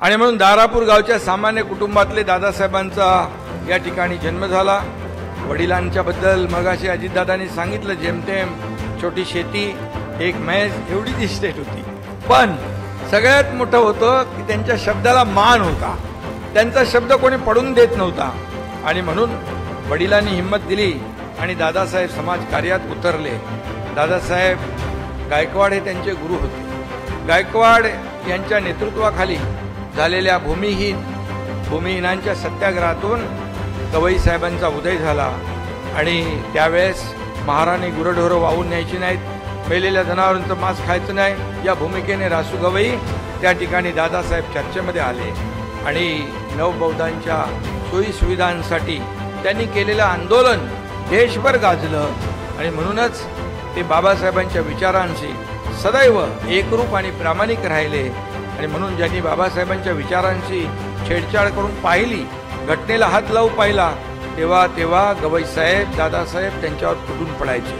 आणि म्हणून दारापूर गावच्या सामान्य कुटुंबातले दादासाहेबांचा या ठिकाणी जन्म झाला। वडिलांच्या बद्दल मगाशी अजितदादांनी सांगितलं, जेमतेम छोटी शेती, एक म्हैस एवढी ती स्टेट होती, पण सगळ्यात मोठं होतं की त्यांच्या शब्दाला मान होता, त्यांचा शब्द कोणी पडून देत नव्हता। आणि म्हणून वडिलांनी हिंमत दिली आणि दादासाहेब समाजकार्यात उतरले। दादासाहेब गायकवाड हे त्यांचे गुरु होते। गायकवाड यांच्या नेतृत्वाखाली झालेल्या भूमिहीनांच्या सत्याग्रहातून गवई साहेबांचा उदय झाला आणि त्यावेळेस महाराणी गुरढोरं वाहून न्यायची नाहीत, मेलेल्या जनावरांचं मांस खायचं नाही या भूमिकेने रासू गवई त्या ठिकाणी दादासाहेब चर्चेमध्ये आले आणि नवबौद्धांच्या सोयी सुविधांसाठी त्यांनी केलेलं आंदोलन देशभर गाजलं। आणि म्हणूनच ते बाबासाहेबांच्या विचारांशी सदैव एकरूप आणि प्रामाणिक राहिले। आणि म्हणून ज्यांनी बाबासाहेबांच्या विचारांशी छेडछाड करून पाहिली, घटनेला हात लावू पाहिला, तेव्हा गवई साहेब दादासाहेब त्यांच्यावर तुटून पडायचे।